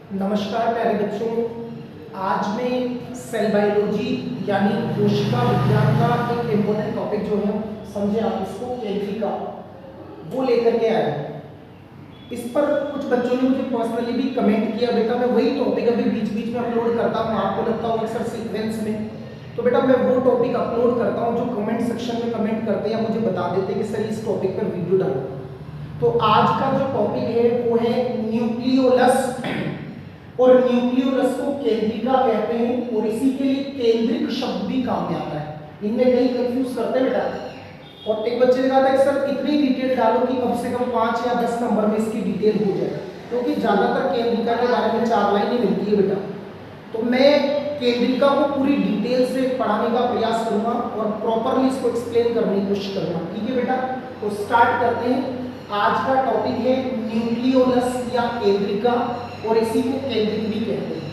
नमस्कार प्यारे बच्चों, आज मैं सेल बायोलॉजी यानी कोशिका विज्ञान का एक इम्पोर्टेंट टॉपिक जो है समझे आप इसको केंद्रिका वो लेकर के आया हूं। इस पर कुछ बच्चों ने मुझे पर्सनली भी कमेंट किया, बेटा मैं वही टॉपिक अभी बीच बीच में अपलोड करता हूँ, आपको लगता होगा सर सीक्वेंस में, तो बेटा मैं वो टॉपिक अपलोड करता हूँ जो कमेंट सेक्शन में कमेंट करते हैं या मुझे बता देते हैं कि सर इस टॉपिक पर वीडियो डालो। तो आज का जो टॉपिक है वो है न्यूक्लियोलस, और न्यूक्लियोलस को केंद्रिका कहते हैं और इसी के लिए केंद्रिक शब्द भी काम में आता है। इनमें कहीं कंफ्यूज करते हैं बेटा। और एक बच्चे ने कहा था कि सर इतनी डिटेल डालो कि कम से कम 5 या 10 नंबर में इसकी डिटेल हो जाए, क्योंकि ज्यादातर केंद्रिका के बारे में 4 लाइनें मिलती है बेटा। तो मैं केंद्रिका को पूरी डिटेल से पढ़ाने का प्रयास करूंगा और प्रॉपरली इसको एक्सप्लेन करने की कोशिश करूंगा। ठीक है बेटा, तो स्टार्ट करते हैं। आज का टॉपिक है न्यूक्लियोलस या केंद्रिका, और इसी को केंद्रिक भी कहते हैं।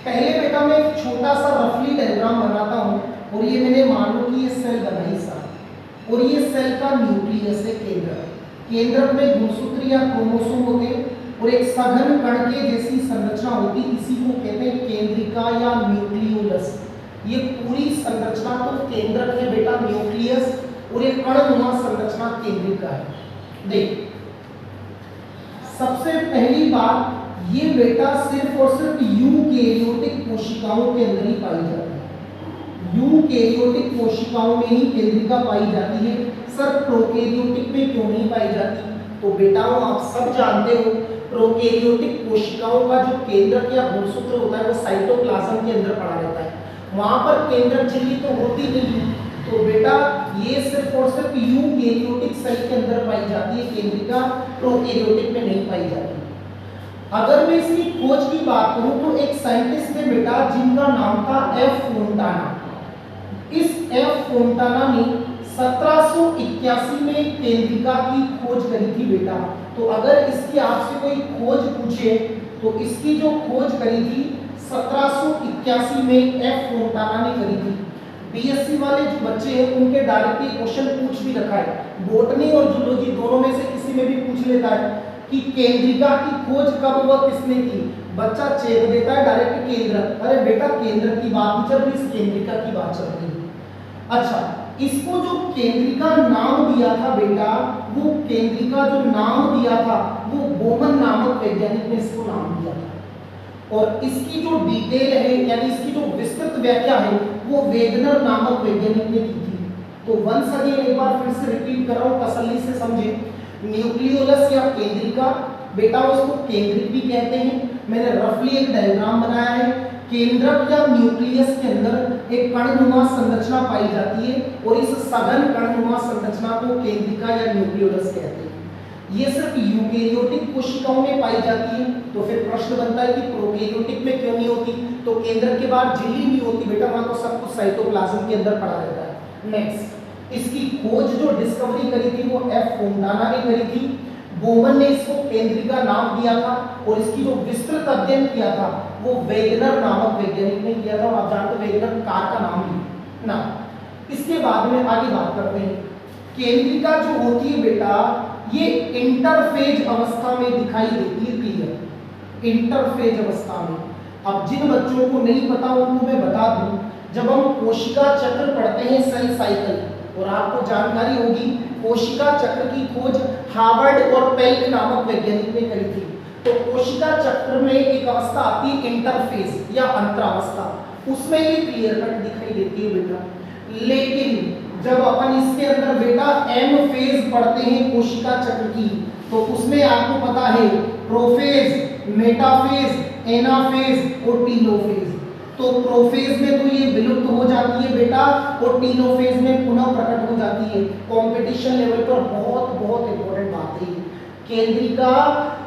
पहले बेटा मैं एक छोटा सा रफली डायग्राम बनाता हूं, और ये मैंने मान लो कि ये सेल बनाई सा, और ये सेल का न्यूक्लियस है केंद्रक। केंद्रक में गुणसूत्र या क्रोमोसोम होते हैं और एक सघन कण के जैसी संरचना होती है, इसी को कहते हैं केंद्रिका या न्यूक्लियोलस। ये पूरी संरचना तो केंद्रक है बेटा, न्यूक्लियस, और एक कणनुमा संरचना केंद्रिका है। देख, सबसे पहली बात, ये बेटा सिर्फ और सिर्फ यूकेरियोटिक कोशिकाओं के अंदर ही पाई जाती है। यूकेरियोटिक कोशिकाओं में ही केंद्रिका पाई जाती है। सर प्रोकैरियोटिक में क्यों नहीं पाई जाती? तो बेटाओं आप सब जानते हो, प्रोकैरियोटिक कोशिकाओं का जो केंद्रक या गुणसूत्र होता है वो साइटोप्लाज्म के अंदर पड़ा रहता है, वहां पर केंद्रक झिल्ली तो होती नहीं। तो बेटा ये सिर्फ और सिर्फ यूकेरियोटिक सेल के अंदर पाई जाती है केंद्रिका, प्रोकैरियोटिक में नहीं पाई जाती। अगर मैं इसकी खोज की बात करूं तो एक साइंटिस्ट है बेटा जिनका नाम था एफ फोंटाना। इस एफ फोंटाना ने 1781 में केंद्रिका की खोज करी थी बेटा। तो अगर इसकी आपसे कोई खोज पूछे तो इसकी जो खोज करी थी 1781 में एफ फोंटाना ने करी थी। बीएससी वाले जो बच्चे हैं उनके डायरेक्टली क्वेश्चन पूछ भी रखा है, बॉटनी और जूलॉजी दोनों में से किसी में भी पूछ लेता है कि केंद्रिका की खोज कब व किसने की। बच्चा चेक देता है डायरेक्ट केंद्रक। अरे बेटा केंद्रक की बात नहीं चल रही, इस केंद्रिका की बात चल रही है। अच्छा, इसको जो केंद्रिका नाम दिया था बेटा, वो केंद्रिका जो नाम दिया था वो बोमन नामक वैज्ञानिक ने इसको नाम दिया था। और इसकी जो डिटेल है यानी इसकी जो विस्तृत व्याख्या है वो वेगनर नामक वैज्ञानिक ने की थी। तो वंस अगेन एक बार फिर से रिपीट कर रहा हूं, तसल्ली से समझे। न्यूक्लियोलस या केंद्रिका, बेटा उसको केंद्रिक भी कहते हैं। मैंने रफली एक डायग्राम बनाया है। केंद्रक या न्यूक्लियस के अंदर एक कणनुमा संरचना पाई जाती है और इस सघन कणनुमा संरचना को केंद्रिका या न्यूक्लियोलस कहते हैं। ये सिर्फ यूकेरियोटिक कोशिकाओं में पाई जाती है। तो फिर प्रश्न बनता है कि प्रोकैरियोटिक में क्यों नहीं होती? तो केंद्रक के बाद झिल्ली नहीं होती बेटा, वहां तो सब कुछ साइटोप्लाज्म के अंदर पड़ा रहता है। नेक्स्ट, इसकी खोज जो डिस्कवरी करी थी वो एफ फोंटाना ने करी थी। बोमन ने इसको केंद्रिका नाम दिया था और इसकी जो विस्तृत अध्ययन किया था वो वेगनर नामक वैज्ञानिक ने किया था। आप जानते हो वेगनर कार का नाम ही ना। इसके बाद में आगे बात करते हैं। केंद्रिका जो होती है बेटा ये इंटरफेज अवस्था में दिखाई देती है। क्लियर, इंटरफेज अवस्था में। अब जिन बच्चों को नहीं पता उनको मैं बता दूं, जब हम कोशिका चक्र पढ़ते हैं सेल साइकिल, और आपको जानकारी होगी कोशिका चक्र की खोज हार्वर्ड और पेल्क नामक वैज्ञानिक ने करी थी। तो कोशिका चक्र में एक अवस्था आती है इंटरफेज या अंतरावस्था, उसमें ये क्लियर कट दिखाई देती है बेटा। लेकिन जब अपन इसके अंदर बेटा एम फेज पढ़ते हैं कोशिका चक्र की, तो उसमें आपको पता है प्रोफेज, मेटाफेज, एनाफेज और टीलोफेज। तो प्रोफेज में तो ये विलुप्त हो जाती है बेटा, और टीलोफेज में पुनः प्रकट हो जाती है। कंपटीशन लेवल पर बहुत बहुत इंपॉर्टेंट बात है। केंद्रिका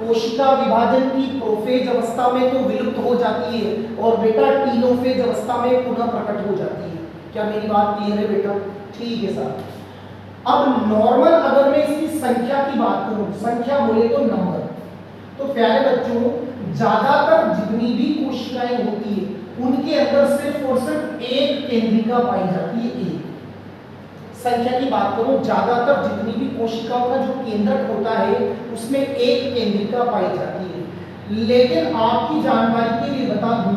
कोशिका विभाजन की प्रोफेज अवस्था में तो विलुप्त हो जाती है और बेटा टीलोफेज अवस्था में पुनः प्रकट हो जाती है। क्या मेरी बात क्लियर है बेटा? ठीक है सर। अब नॉर्मल अगर मैं इसकी संख्या की बात करूं, संख्या बोले तो नंबर, तो प्यारे बच्चों ज्यादातर जितनी भी कोशिकाएं होती है उनके अंदर सिर्फ और सिर्फ एक केंद्रिका पाई जाती है। एक संख्या की बात करूं, ज्यादातर जितनी भी कोशिकाओं का जो केंद्रक होता है उसमें एक केंद्रिका पाई जाती है। लेकिन आपकी जानकारी के लिए बता दूं,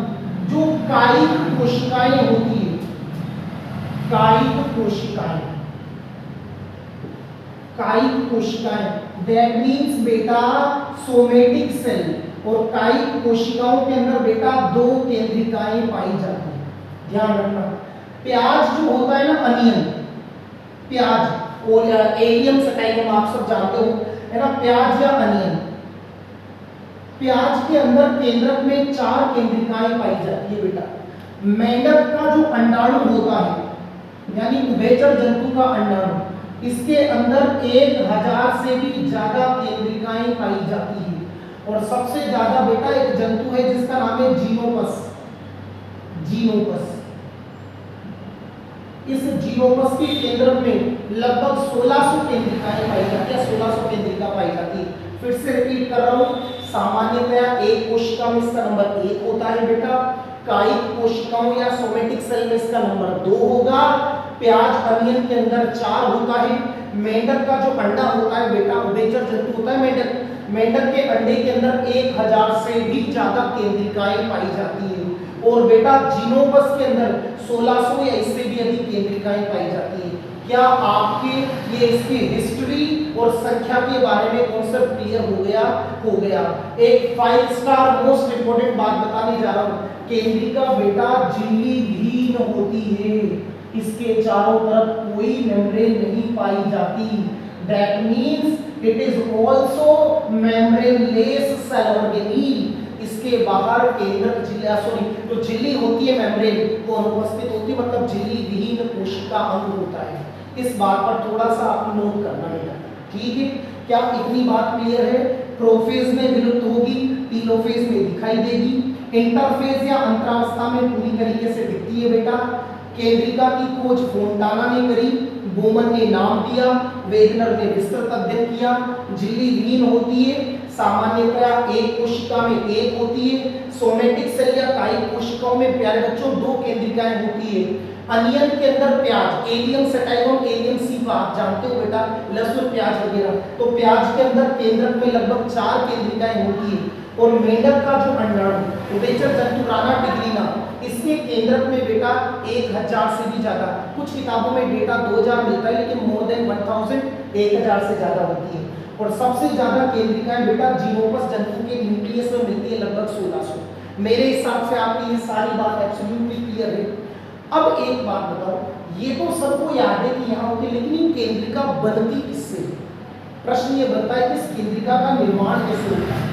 जो कायिक कोशिकाएं होती है, कायिक कोशिकाएं, कायिक कोशिकाएं, दैट मीन्स बेटा सोमेटिक सेल, और कायिक कोशिकाओं के अंदर बेटा दो केंद्रिकाएं पाई जाती हैं। ध्यान रखना, प्याज जो होता है ना, अनियन, प्याज और एलियम सटाइलम आप सब जानते हो, है ना, प्याज या अनियन, प्याज के अंदर केंद्रक में 4 केंद्रिकाएं पाई जाती है बेटा। मेंढक का जो अंडाणु होता है, यानी उभयचर जंतु का अंडाणु, इसके अंदर 1000 से भी ज्यादा केंद्रिकाएं पाई जाती है। और सबसे ज्यादा बेटा एक जंतु है जिसका नाम है जीनोपस, जीनोपस। इस जीनोपस के केंद्र में लगभग 1600 केंद्रिकाएं पाई जाती है, 1600 केंद्रिका पाई जाती है। फिर से रिपीट कर रहा हूं, सामान्यतया एक कोशिका में इसका नंबर 1 होता है बेटा, कायिक कोशिकाओं या सोमेटिक सेल में इसका नंबर 2 होगा, प्याज अनियन के अंदर 4 होता है, मेंढक का जो अंडा होता है बेटा, उभयचर जंतु होता है मेंढक, मेंढक के अंडे के अंदर 1000 से भी ज्यादा केंद्रिकाएं पाई जाती है। और बेटा जीनोपस के अंदर 1600 या इससे भी अधिक केंद्रिकाएं पाई जाती है। क्या आपके ये इसकी हिस्ट्री और संख्या के बारे में कॉन्सेप्ट क्लियर हो गया? हो गया। एक 5 स्टार मोस्ट इंपोर्टेंट बात बताने जा रहा हूं, केंद्रिका बेटा झिल्ली विहीन होती है, इसके चारों तरफ कोई मेम्ब्रेन नहीं पाई जाती। That means it is also membraneless cell organelle. इसके बाहर केंद्रक झिल्ली, सॉरी, जो झिल्ली होती है मेम्ब्रेन वो अनुपस्थित होती है, मतलब झिल्ली विहीन कोशिका अंग होता है। इस बात पर थोड़ा सा आप नोट करना बेटा, ठीक है? क्या इतनी बात क्लियर है? प्रोफेज में विलुप्त होगी, टीलोफेज में दिखाई देगी, इंटरफेज या अंतरावस्था में पूरी तरीके से दिखती है बेटा। केंद्रिका की खोज फोंटाना ने करी, बोमन ने नाम दिया, वेगनर ने विस्तृत अध्ययन किया। झिल्ली विहीन होती है, सामान्यतया एक कोशिका में एक होती है, सोमेटिक सेल या कायिक कोशिकाओं में प्यारे बच्चों 2 केंद्रिकाएं होती है। अनियन के अंदर प्याज, एलियम सटाइलम, एलियम सीपा आप जानते हो बेटा, लहसुन प्याज वगैरह, तो प्याज के अंदर केंद्रक में लगभग 4 केंद्रिकाएं होती है। और मेंढक का जो अंडाणु, उभयचर जंतु राना टिग्रिना, इसके केंद्रक में बेटा 1000 से भी ज्यादा, कुछ किताबों में डेटा 2000 मिलता है, लेकिन मोर देन 1000, 1000 से ज्यादा होती है। और सबसे ज्यादा केंद्रिकाएं बेटा जीनोपस जंतु के न्यूक्लियस में मिलती है, लगभग 1600। मेरे हिसाब से आपकी ये सारी बात एब्सोल्युटली क्लियर है। अब एक बात बताओ, ये तो सबको याद है कि यहाँ होती है, लेकिन ये केंद्रिका बनती किससे? प्रश्न ये बनता है कि इस केंद्रिका का निर्माण कैसे होता है?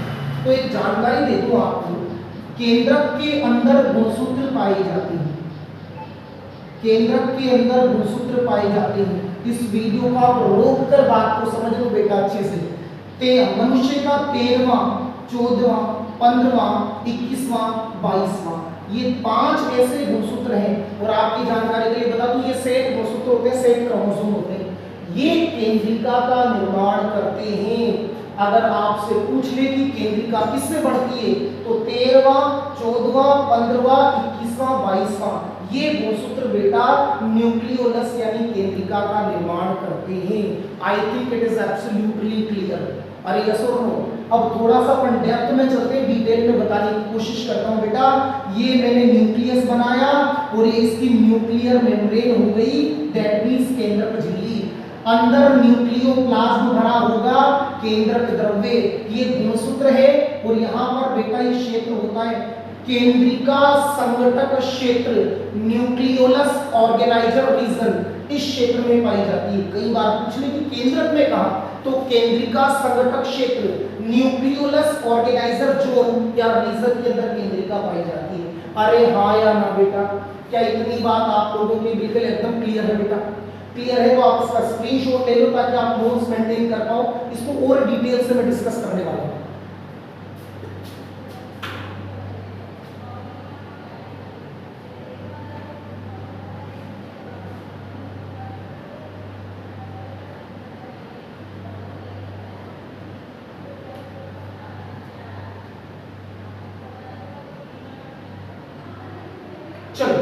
तो एक जानकारी दे दूं आपको, केंद्रक के अंदर गुणसूत्र पाए जाते हैं, केंद्रक के अंदर गुणसूत्र पाए जाते हैं। इस वीडियो को आप रोक कर बात को समझ लो बेटा अच्छे से। मनुष्य का 13वां, 14वां, 15वां, 21वां, 22वां, ये 5 ऐसे गुणसूत्र हैं। और आपकी जानकारी के लिए बता दूं, ये सेट गुणसूत्र होते हैं, सेट क्रोमोसोम होते हैं, ये केंद्रिका का निर्माण करते हैं। अगर आपसे पूछ ले कि केंद्रिका किससे बढ़ती है, तो 13वां, 14वां, 15वां, 21वां, 22वां, ये गुणसूत्र बेटा न्यूक्लियोलस यानी केंद्रिका का निर्माण करते हैं। I think it is absolutely clear. अरे यस और नो? अब थोड़ा सा अपन डेप्थ में चलते हैं, डिटेल में बताने की कोशिश करता हूं बेटा। ये मैंने न्यूक्लियस बनाया और ये इसकी न्यूक्लियर मेम्ब्रेन हो गई, दैट मींस केंद्रक झिल्ली। अंदर न्यूक्लियोप्लाज्म भरा होगा, केंद्रक द्रव्य, ये गुणसूत्र है। और यहाँ पर बेटा ये क्षेत्र होता है केंद्रिका संघटक क्षेत्र, न्यूक्लियोलस ऑर्गेनाइजर रीजन, इस क्षेत्र में पाई जाती है। कई बार पूछने की केंद्रक में कहा, तो केंद्रिका संघटक क्षेत्र, न्यूक्लियोलस ऑर्गेनाइजर जोन या रीजन के अंदर केंद्रिका पाई जाती है। अरे हाँ या ना बेटा? क्या इतनी बात आप लोगों के बिल्कुल एकदम क्लियर है बेटा? क्लियर है तो आप इसका स्क्रीनशॉट ले लो ताकि आप नोट्स मेंटेन कर पाओ। इसको और डिटेल से मैं डिस्कस करने वाला हूं। चलो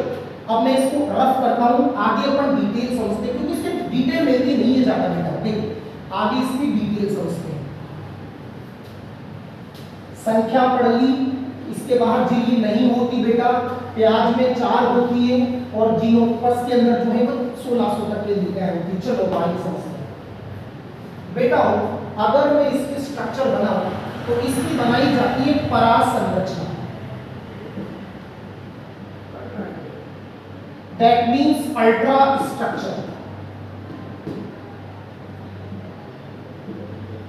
अब मैं इसको रफ करता हूं, आगे अपन डिटेल समझते हैं, क्योंकि इसके डिटेल मिलती नहीं है ज्यादा बेटा। देखो आगे इसकी डिटेल समझते हैं। संख्या पढ़ ली, इसके बाहर झिल्ली नहीं होती बेटा, प्याज में 4 होती है और जीनोपस के अंदर जो है वो 1600 तक के लिखा होती है। चलो बाकी समझते हैं बेटा। अगर मैं इसकी स्ट्रक्चर बनाऊं तो इसकी बनाई जाती है परासंरचना, दैट मींस अल्ट्रा स्ट्रक्चर।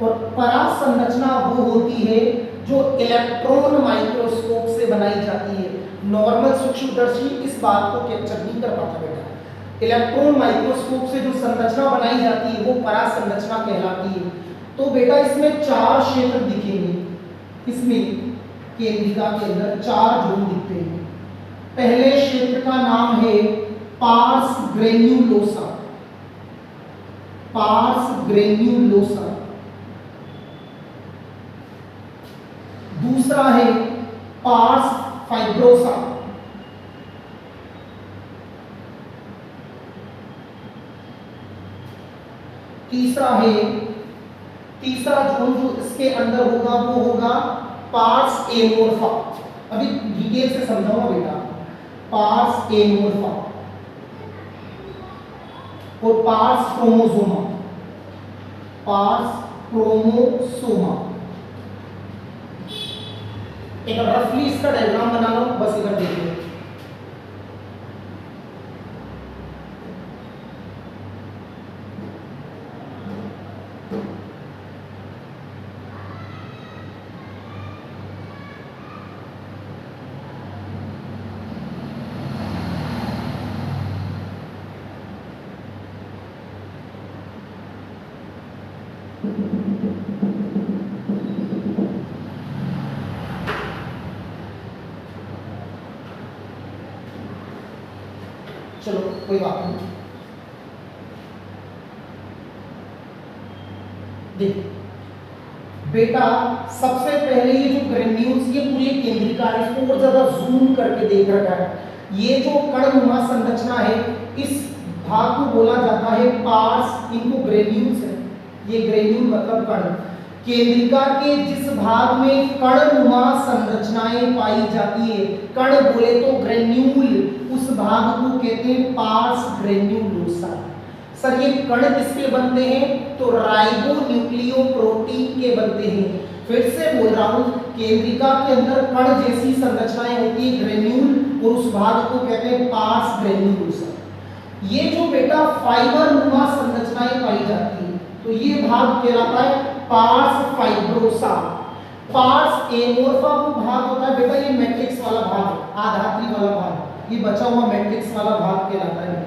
और परासंरचना वो होती है जो इलेक्ट्रॉन माइक्रोस्कोप से बनाई जाती है। नॉर्मल सूक्ष्मदर्शी इस बात को कैप्चर नहीं कर पाता बेटा। इलेक्ट्रॉन माइक्रोस्कोप से जो संरचना बनाई जाती है वो परासंरचना कहलाती है। तो बेटा इसमें 4 क्षेत्र दिखेंगे, इसमें केंद्रिका के अंदर 4 जोन दिखते हैं। पहले क्षेत्र का नाम है पार्स ग्रेन्युलोसा, पार्स ग्रेन्युलोसा। दूसरा है पार्स फाइब्रोसा, तीसरा जोन जो इसके अंदर होगा वो होगा पार्स एमोर्फा। अभी डिटेल से समझाऊंगा बेटा। पार्स एमोर्फा और पार्स क्रोमोसोमा, पार्स क्रोमोसोमा। एक रफली इसका डायग्राम बना लो, बस इधर देखिए। चलो कोई बात नहीं। देख बेटा, सबसे पहले ये जो ग्रेन्यूल्स, ये पूरी केंद्रिका है, इसको और ज्यादा जूम करके देख रखा है। ये जो कणनुमा संरचना है, इस भाग को बोला जाता है पार्स, इनको ग्रेन्यूल्स है। ये ग्रेन्यूल मतलब कण। केंद्रिका के जिस भाग में कणनुमा संरचनाएं पाई जाती है, कण बोले तो ग्रेन्यूल, उस भाग को कहते हैं पार्स ग्रेन्युलोसा। सर ये कण किसके बनते हैं? तो राइबोन्यूक्लियोप्रोटीन के बनते हैं। फिर से बोल रहा हूं, केंद्रिका के अंदर कण जैसी संरचनाएं होती है ग्रेन्यूल, और उस भाग को कहते हैं पार्स ग्रेन्युलोसा। ये जो बेटा फाइबर नुमा संरचनाएं पाई जाती है, तो ये भाग कहलाता है पार्स फाइब्रोसा। पार्स एमोर्फा वो भाग होता है बेटा, ये मैट्रिक्स वाला भाग, आधात्री वाला भाग, ये बचा हुआ मैट्रिक्स वाला भाग कहलाता है।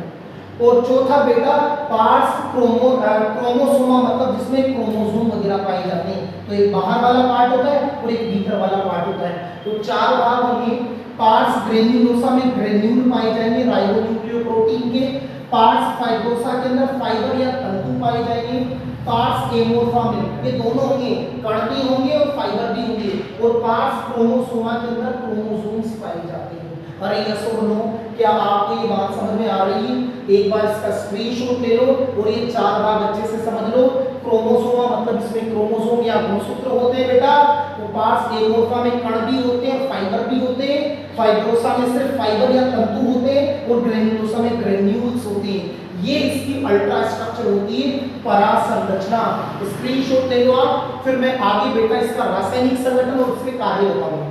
और चौथा बेटा पार्स क्रोमोसोमा, मतलब जिसमें क्रोमोसोम वगैरह पाए जाते हैं। तो एक बाहर वाला पार्ट होता है और एक भीतर वाला पार्ट होता है। तो 4 भाग होंगे। पार्स ग्रेन्युलोसा में ग्रेन्यूल पाए जाएंगे राइबोन्यूक्लियोप्रोटीन के। पार्स फाइब्रोसा के अंदर फाइबर या तंतु पाए जाएंगे। पार्स एमोर्फा में ये दोनों होंगे, कण भी होंगे और फाइबर भी होंगे। और पार्स क्रोमोसोमा के अंदर क्रोमोसोम्स पाए जाते हैं। अरे यस और नो, क्या आपको ये बात समझ में आ रही है? एक बार इसका स्क्रीनशॉट ले लो और ये 4 भाग अच्छे से समझ लो। क्रोमोसोमा मतलब इसमें क्रोमोसोम या गुणसूत्र होते हैं बेटा। तो पार्स एमोर्फा में कण भी होते हैं, फाइबर भी होते हैं। फाइब्रोसा में सिर्फ फाइबर या तंतु होते हैं और ग्रेन्युलोसा में ग्रेन्यूल्स होते हैं। ये इसकी अल्ट्रा स्ट्रक्चर होती है, परासंरचना। स्क्रीनशॉट ले लो आप, फिर मैं आगे बेटा इसका रासायनिक संगठन और उसके कार्य बताऊंगा।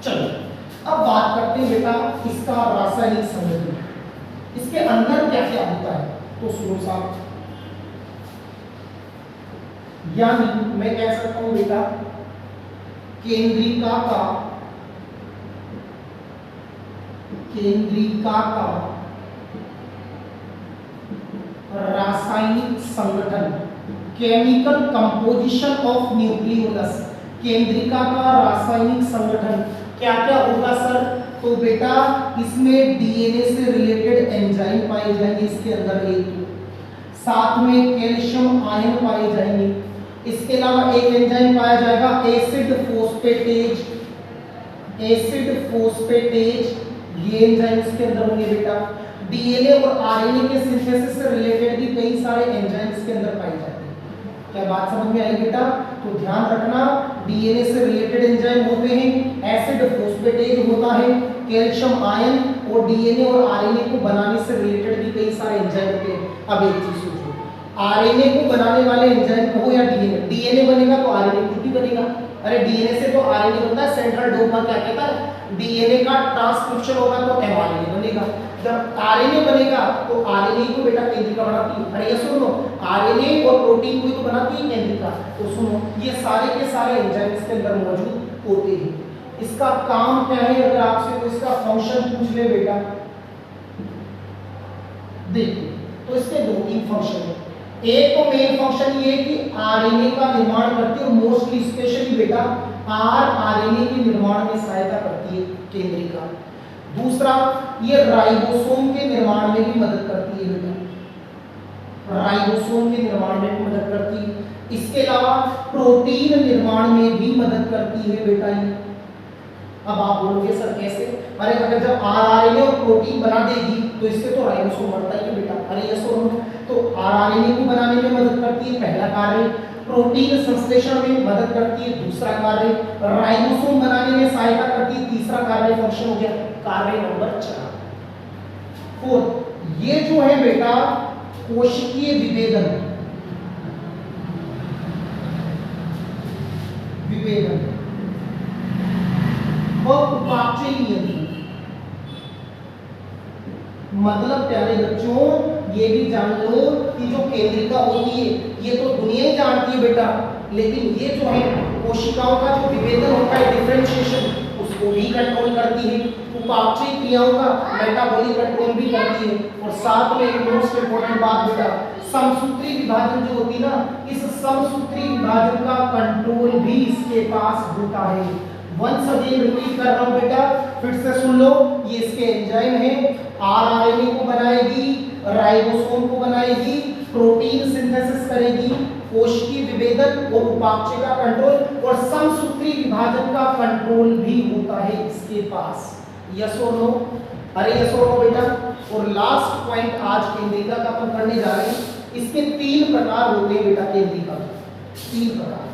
चलो अब बात करते हैं बेटा इसका रासायनिक संगठन, इसके अंदर क्या क्या होता है। तो सुनो साहब, यानी मैं कह सकता हूं बेटा केंद्रिका का रासायनिक संगठन, केमिकल कंपोजिशन ऑफ न्यूक्लियोलस। केंद्रिका का रासायनिक संगठन क्या क्या होगा सर? तो बेटा इसमें डीएनए से रिलेटेड एंजाइम पाए जाएंगे इसके अंदर एक, साथ में कैल्शियम आयन पाए जाएंगे। इसके अलावा एक एंजाइम पाया जाएगा एसिड फोस्फेटेज, एसिड फोस्फेटेज, ये एंजाइम इसके अंदर होंगे बेटा। डीएनए और आरएनए के सिंथेसिस से रिलेटेड भी कई सारे एंजाइम इसके अंदर पाए जाते हैं। क्या बात समझ में आई बेटा? तो ध्यान रखना, डीएनए से रिलेटेड एंजाइम होते हैं, एसिड फोस्फेटेज होता है, कैल्शियम आयन, और डीएनए और आरएनए को बनाने से रिलेटेड भी कई सारे एंजाइम होते हैं। अब एक चीज सोचो, आरएनए को बनाने वाले एंजाइम कहो या डीएनए, डीएनए बनेगा तो आरएनए खुद ही बनेगा। अरे डीएनए से तो आरएनए बनता है, सेंट्रल डोग्मा क्या कहता है, डीएनए का ट्रांसक्रिप्शन होगा तो एमआरएनए बनेगा। जब आरएनए बनेगा तो आरएनए को बेटा केंद्रिका बनाती है। अरे ये सुनो, आरएनए और प्रोटीन को तो बनाती है केंद्रिका। तो सुनो, ये सारे के सारे एंजाइम इसके अंदर मौजूद होते हैं। इसका काम क्या है, अगर आपसे तो इसका फंक्शन पूछ ले बेटा, देखिए तो इसके दो तीन फंक्शन है। एक तो मेन फंक्शन ये है कि आरएनए का निर्माण करती है, और मोस्टली स्पेशली बेटा आरएनए के निर्माण में सहायता करती है केंद्रिका। दूसरा, ये राइबोसोम के निर्माण में भी मदद करती है बेटा, राइबोसोम के निर्माण में भी मदद करती है। इसके अलावा प्रोटीन निर्माण में भी मदद करती है बेटा ये। अब आप बोलोगे सर कैसे? अरे अगर जब आरआरएनए और प्रोटीन बना देगी तो इससे तो राइबोसोम बढ़ता ही है बेटा। अरे यस और नो, तो आरआरएनए को बनाने में मदद करती है, पहला कार्य। प्रोटीन संश्लेषण में मदद करती है, दूसरा कार्य। राइबोसोम बनाने में सहायता करती है, तीसरा कार्य फंक्शन हो गया, कार्य नंबर 4। फोर्थ, ये जो है बेटा कोशिकीय विभेदन, विभेदन और उपापचय नियंत्रण। मतलब प्यारे बच्चों, ये भी जान लो कि जो केंद्रिका होती है ये तो दुनिया ही जानती है बेटा, लेकिन ये जो है कोशिकाओं का जो विभेदन होता है, डिफरेंशिएशन, उसको भी कंट्रोल करती है। उपापचय क्रियाओं का मेटाबॉलिक कंट्रोल भी करती है। और साथ में एक मोस्ट इंपोर्टेंट बात बेटा, समसूत्री विभाजन जो होती है ना, इस समसूत्री विभाजन का कंट्रोल भी इसके पास होता है। वंस अगेन रिपीट कर रहा हूं बेटा, फिर से सुन लो, ये इसके एंजाइम है। आरआरएनए को बनाएगी, राइबोसोम को बनाएगी, प्रोटीन सिंथेसिस करेगी, कोशिकीय विभेदन और उपापचय का कंट्रोल, और समसूत्री विभाजन का कंट्रोल भी होता है इसके पास। यस और नो? अरे यस और नो बेटा। और लास्ट पॉइंट आज केंद्रिका का अपन करने जा रहे हैं। इसके 3 प्रकार होते हैं बेटा केंद्रिका के, 3 प्रकार।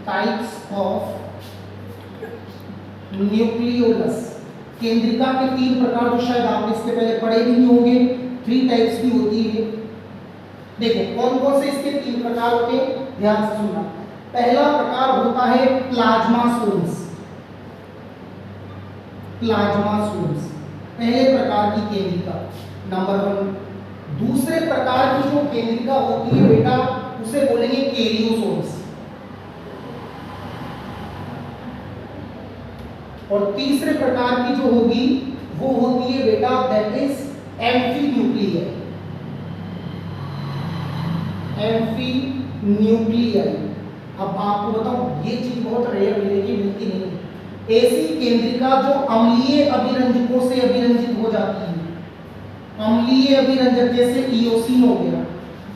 Types of nucleolus. केंद्रिका के 3 प्रकार जो शायद आपने इसके पहले पढ़े भी नहीं होंगे। 3 टाइप्स की होती है। देखो कौन कौन से इसके 3 प्रकार होते हैं, ध्यान से सुनना। पहला प्रकार होता है प्लाज्मासोम्स। प्लाज्मासोम्स पहले प्रकार की केंद्रिका, नंबर 1। दूसरे प्रकार की जो केंद्रिका होती है बेटा, उसे बोलेंगे कैरियोसोम्स। और तीसरे प्रकार की जो होगी वो होती है बेटा दैट इज एम्फीन्यूक्लियाई। एम्फीन्यूक्लियाई। अब आपको बताऊं, ये चीज बहुत रेयर मिलेगी, मिलती नहीं। ऐसी केंद्रिका जो अम्लीय अभिरंजकों से अभिरंजित हो जाती है। अम्लीय अभिरंजक जैसे इओसिन हो गया,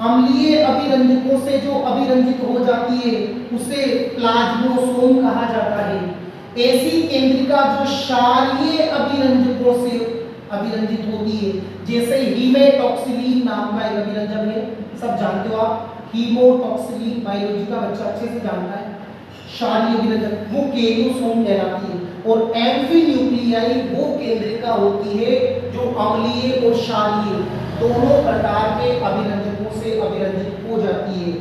अम्लीय अभिरंजकों से जो अभिरंजित हो जाती है उसे प्लाज्मोसोम कहा जाता है। ऐसी केंद्रिका जो क्षारीय अभिरंजकों से अभिरंजित होती है, जैसे हीमेटॉक्सिलीन नाम का एक अभिरंजक है, सब जानते हो आप, हीमोटॉक्सिलीन, बायोलॉजी का बच्चा अच्छे से जानता है, क्षारीय अभिरंजक, वो कैरियोसोम कहलाती है। और एम्फीन्यूक्लियाई वो केंद्रिका होती है जो अम्लीय और क्षारीय दोनों प्रकार के अभिरंजकों से अभिरंजित हो जाती है।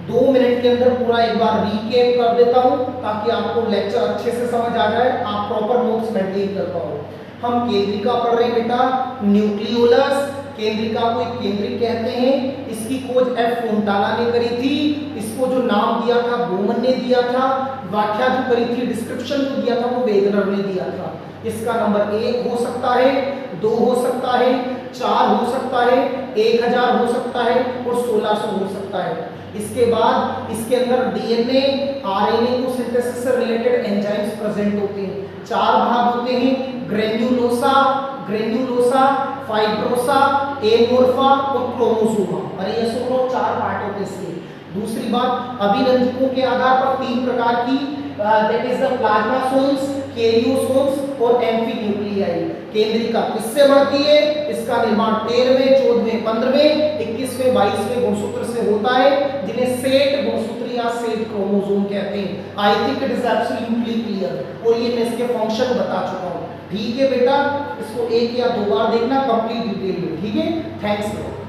2 मिनट के अंदर पूरा एक बार रीकैप कर देता हूं ताकि आपको लेक्चर अच्छे से समझ आ जाए, आप प्रॉपर नोट्स मेंटेन कर पाओ। हम केंद्रिका पढ़ रहे हैं बेटा, न्यूक्लियोलस। केंद्रिका को एक केंद्रिक कहते हैं। इसकी खोज एफ फोंटाना ने करी थी। इसको जो नाम दिया था बोमन ने दिया था। व्याख्या जो करी थी, डिस्क्रिप्शन जो दिया था वो वेगनर ने दिया था। इसका नंबर 1 हो सकता है, 2 हो सकता है, 4 हो सकता है, 1000 हो सकता है और 1600 हो सकता है। इसके बाद इसके अंदर डीएनए, आरएनए को सिंथेसिस से रिलेटेड एंजाइम्स प्रेजेंट होते हैं। 4 भाग होते हैं, ग्रेन्युलोसा, फाइब्रोसा, एमोर्फा और क्रोमोसोमा। अरे ये सब 4 पार्ट होते हैं इसके। दूसरी बात, अभिरंजकों के आधार पर 3 प्रकार की दैट इज द प्लाज्मासोम्स, कैरियोसोम्स और एम्फी न्यूक्लियाई। केंद्रिका किससे बढ़ती है? इसका निर्माण 13वें, 14वें, 15वें, 21वें, 22वें गुणसूत्र से होता है, जिन्हें सेट गुणसूत्र या सेट क्रोमोसोम कहते हैं। I think it is absolutely clear और ये मैं इसके फंक्शन बता चुका हूँ। ठीक है बेटा, इसको एक या दो बार देखना कंप्लीट डिटेल में। ठीक है, थैंक्स।